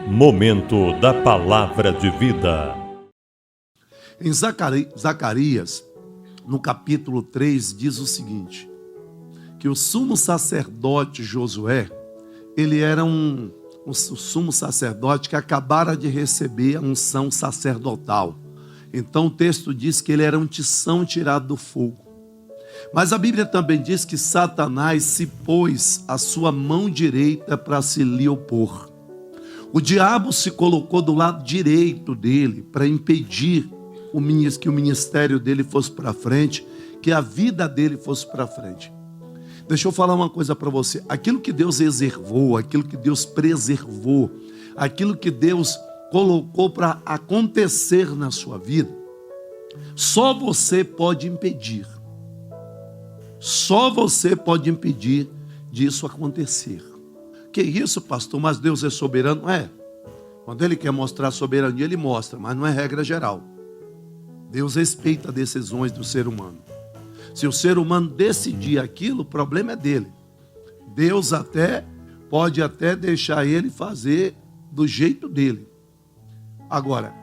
Momento da Palavra de Vida. Em Zacarias, no capítulo 3, diz o seguinte, que o sumo sacerdote Josué, ele era um sumo sacerdote que acabara de receber a unção sacerdotal. Então o texto diz que ele era um tição tirado do fogo. Mas a Bíblia também diz que Satanás se pôs à sua mão direita para se lhe opor. O diabo se colocou do lado direito dele para impedir que o ministério dele fosse para frente, que a vida dele fosse para frente. Deixa eu falar uma coisa para você. Aquilo que Deus reservou, aquilo que Deus preservou, aquilo que Deus colocou para acontecer na sua vida, só você pode impedir. Só você pode impedir disso acontecer. Que isso, pastor? Mas Deus é soberano? É. Quando Ele quer mostrar soberania, Ele mostra, mas não é regra geral. Deus respeita as decisões do ser humano. Se o ser humano decidir aquilo, o problema é dele. Deus pode até deixar ele fazer do jeito dele. Agora,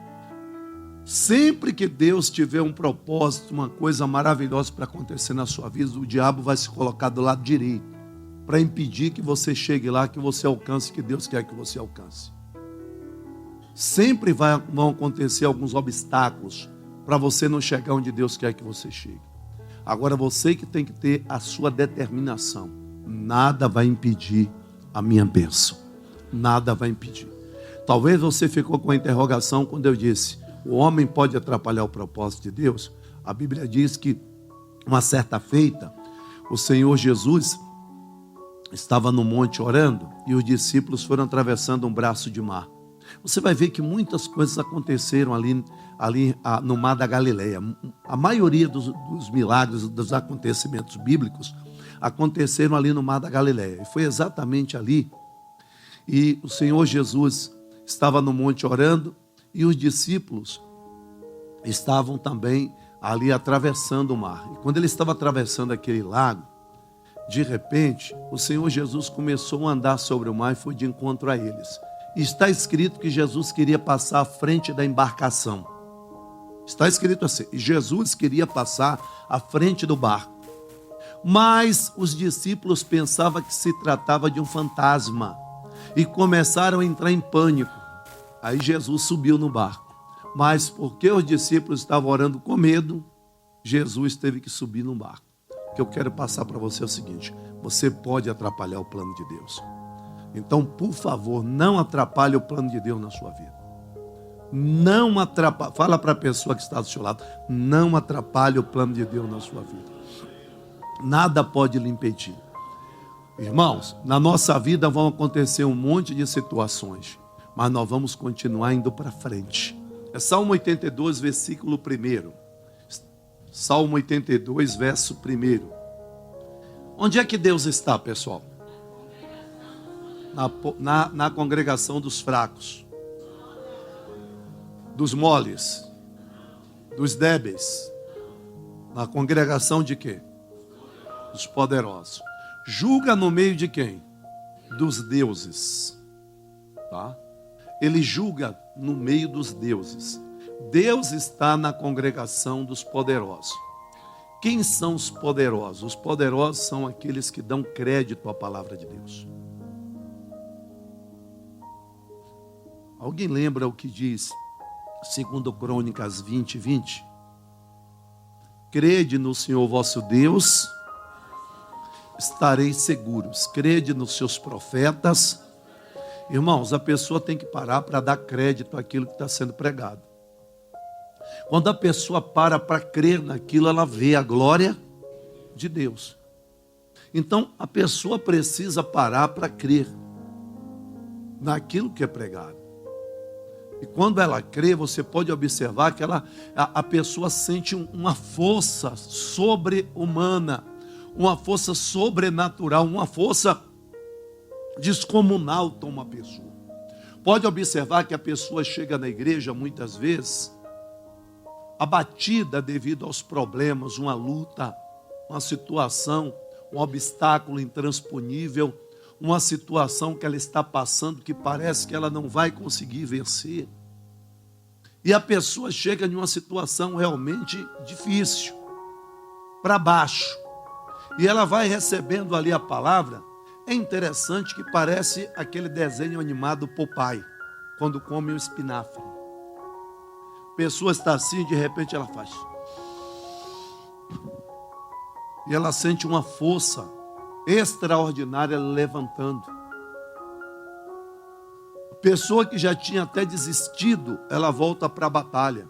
sempre que Deus tiver um propósito, uma coisa maravilhosa para acontecer na sua vida, o diabo vai se colocar do lado direito, para impedir que você chegue lá, que você alcance o que Deus quer que você alcance. Sempre vão acontecer alguns obstáculos para você não chegar onde Deus quer que você chegue. Agora você que tem que ter a sua determinação. Nada vai impedir a minha bênção. Nada vai impedir. Talvez você ficou com a interrogação quando eu disse: o homem pode atrapalhar o propósito de Deus? A Bíblia diz que uma certa feita, o Senhor Jesus estava no monte orando e os discípulos foram atravessando um braço de mar. Você vai ver que muitas coisas aconteceram ali no mar da Galileia. A maioria dos milagres, dos acontecimentos bíblicos aconteceram ali no mar da Galileia. E foi exatamente ali. E o Senhor Jesus estava no monte orando e os discípulos estavam também ali atravessando o mar. E quando ele estava atravessando aquele lago, de repente, o Senhor Jesus começou a andar sobre o mar e foi de encontro a eles. E está escrito que Jesus queria passar à frente da embarcação. Está escrito assim, Jesus queria passar à frente do barco. Mas os discípulos pensavam que se tratava de um fantasma e começaram a entrar em pânico. Aí Jesus subiu no barco. Mas porque os discípulos estavam orando com medo, Jesus teve que subir no barco. O que eu quero passar para você é o seguinte: você pode atrapalhar o plano de Deus. Então, por favor, não atrapalhe o plano de Deus na sua vida. Não atrapalhe. Fala para a pessoa que está do seu lado: não atrapalhe o plano de Deus na sua vida. Nada pode lhe impedir. Irmãos, na nossa vida vão acontecer um monte de situações, mas nós vamos continuar indo para frente. É Salmo 82, versículo 1. Salmo 82, verso 1. Onde é que Deus está, pessoal? Na congregação dos fracos, dos moles, dos débeis. Na congregação de quê? Dos poderosos. Julga no meio de quem? Dos deuses. Tá? Ele julga no meio dos deuses. Deus está na congregação dos poderosos. Quem são os poderosos? Os poderosos são aqueles que dão crédito à palavra de Deus. Alguém lembra o que diz 2 Crônicas 20, 20? Crede no Senhor vosso Deus, estareis seguros. Crede nos seus profetas. Irmãos, a pessoa tem que parar para dar crédito àquilo que está sendo pregado. Quando a pessoa para crer naquilo, ela vê a glória de Deus. Então, a pessoa precisa parar para crer naquilo que é pregado. E quando ela crê, você pode observar que a pessoa sente uma força sobre-humana, uma força sobrenatural, uma força descomunal toma a pessoa. Pode observar que a pessoa chega na igreja muitas vezes abatida devido aos problemas, uma luta, uma situação, um obstáculo intransponível, uma situação que ela está passando que parece que ela não vai conseguir vencer. E a pessoa chega em uma situação realmente difícil, para baixo. E ela vai recebendo ali a palavra. É interessante que parece aquele desenho animado Popeye, quando come o espinafre. A pessoa está assim e de repente ela faz. E ela sente uma força extraordinária levantando. A pessoa que já tinha até desistido, ela volta para a batalha.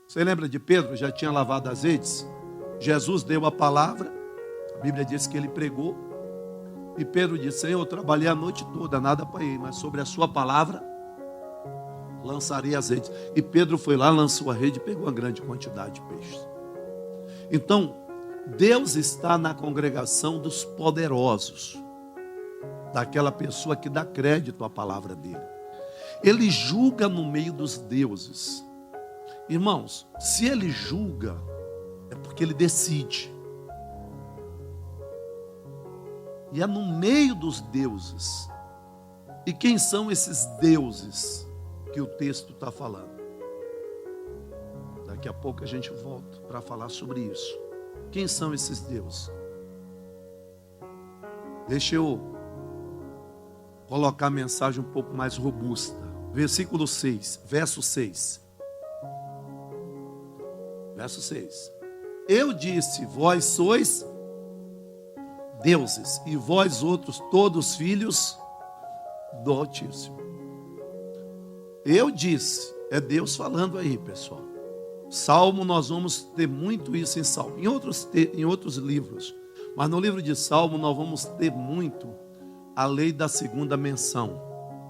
Você lembra de Pedro? Já tinha lavado as redes? Jesus deu a palavra, a Bíblia diz que ele pregou, e Pedro disse: Senhor, eu trabalhei a noite toda, nada apanhei, mas sobre a sua palavra lançarei as redes. E Pedro foi lá, lançou a rede e pegou uma grande quantidade de peixes. Então, Deus está na congregação dos poderosos, daquela pessoa que dá crédito à palavra dele. Ele julga no meio dos deuses. Irmãos, se ele julga, é porque ele decide. E é no meio dos deuses. E quem são esses deuses que o texto está falando? Daqui a pouco a gente volta para falar sobre isso. Quem são esses deuses? Deixa eu colocar a mensagem um pouco mais robusta. Versículo 6, verso 6. Verso 6. Eu disse, vós sois deuses, e vós outros todos filhos do Altíssimo. Eu disse, é Deus falando aí, pessoal. Salmo, nós vamos ter muito isso em Salmo, em outros livros, mas no livro de Salmo nós vamos ter muito a lei da segunda menção.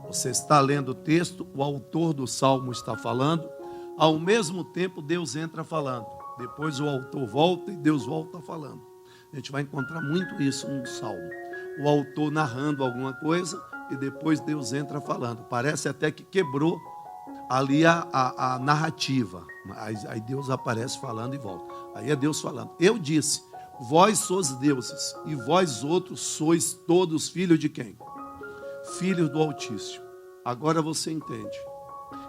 Você está lendo o texto, o autor do Salmo está falando, ao mesmo tempo Deus entra falando, depois o autor volta e Deus volta falando. A gente vai encontrar muito isso no Salmo, o autor narrando alguma coisa e depois Deus entra falando. Parece até que quebrou ali a narrativa, aí Deus aparece falando e volta. Aí é Deus falando. Eu disse, vós sois deuses, e vós outros sois todos filhos de quem? Filhos do Altíssimo. Agora você entende.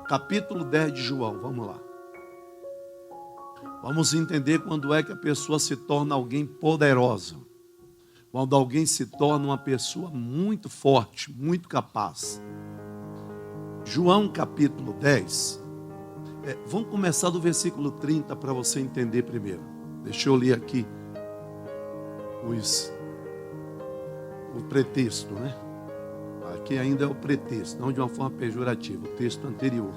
Capítulo 10 de João, vamos lá. Vamos entender quando é que a pessoa se torna alguém poderosa. Quando alguém se torna uma pessoa muito forte, muito capaz. João capítulo 10. Vamos começar do versículo 30 para você entender primeiro. Deixa eu ler aqui o pretexto, né? Aqui ainda é o pretexto, não de uma forma pejorativa, o texto anterior.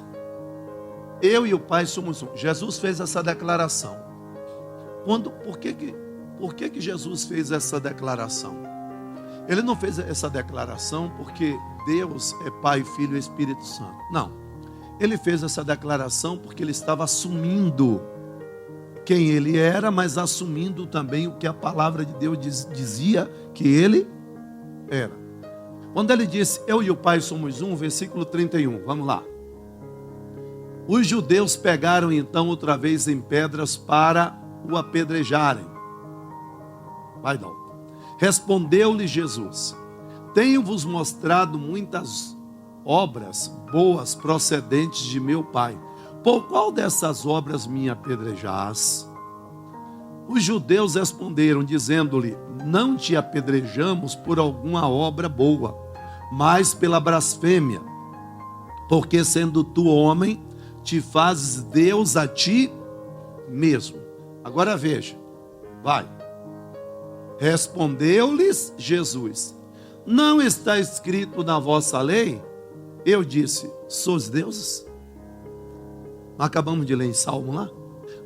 Eu e o Pai somos um. Jesus fez essa declaração. Por que Jesus fez essa declaração? Ele não fez essa declaração porque Deus é Pai, Filho e Espírito Santo. Não. Ele fez essa declaração porque ele estava assumindo quem ele era, mas assumindo também o que a palavra de Deus dizia que ele era. Quando ele disse, eu e o Pai somos um, versículo 31, vamos lá. Os judeus pegaram então outra vez em pedras para o apedrejarem. Vai não. Respondeu-lhe Jesus, tenho-vos mostrado muitas obras boas procedentes de meu Pai. Por qual dessas obras me apedrejás? Os judeus responderam, dizendo-lhe, não te apedrejamos por alguma obra boa, mas pela blasfêmia, porque sendo tu homem, te fazes Deus a ti mesmo. Agora veja, vai. Respondeu-lhes Jesus, não está escrito na vossa lei? Eu disse, sois deuses? Nós acabamos de ler em Salmo lá.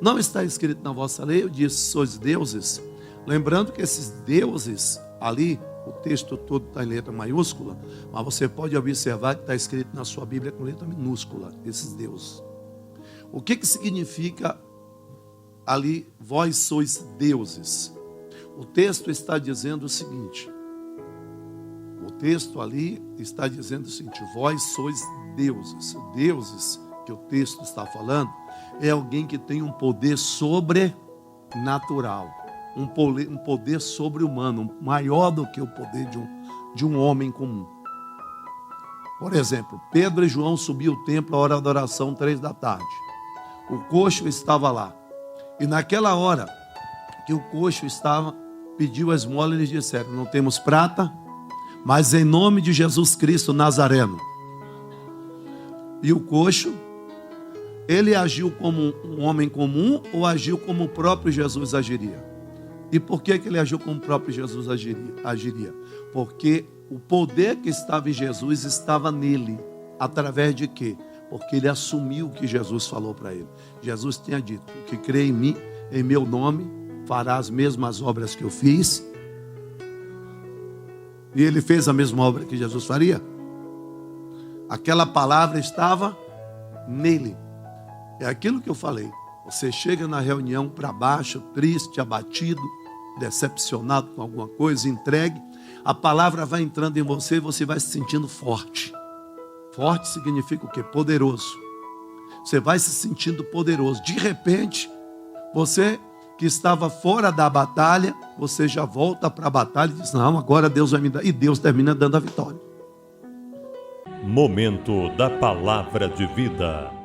Não está escrito na vossa lei? Eu disse, sois deuses? Lembrando que esses deuses ali, o texto todo está em letra maiúscula, mas você pode observar que está escrito na sua Bíblia com letra minúscula, esses deuses. O que significa ali, vós sois deuses? O texto está dizendo o seguinte, o texto ali está dizendo o seguinte, vós sois deuses. Deuses que o texto está falando é alguém que tem um poder sobrenatural, um poder sobre-humano, maior do que o poder de um homem comum. Por exemplo, Pedro e João subiam ao templo à hora da oração, 3 da tarde. O coxo estava lá. E naquela hora que o coxo estava, pediu a esmola e eles disseram: não temos prata, mas em nome de Jesus Cristo Nazareno. E o coxo, ele agiu como um homem comum ou agiu como o próprio Jesus agiria? E por que ele agiu como o próprio Jesus agiria? Porque o poder que estava em Jesus estava nele. Através de quê? Porque ele assumiu o que Jesus falou para ele. Jesus tinha dito: o que crê em mim, em meu nome, fará as mesmas obras que eu fiz. E ele fez a mesma obra que Jesus faria. Aquela palavra estava nele. É aquilo que eu falei. Você chega na reunião para baixo, triste, abatido, decepcionado com alguma coisa, entregue. A palavra vai entrando em você e você vai se sentindo forte. Forte significa o quê? Poderoso. Você vai se sentindo poderoso. De repente, você que estava fora da batalha, você já volta para a batalha e diz: não, agora Deus vai me dar. E Deus termina dando a vitória. Momento da Palavra de Vida.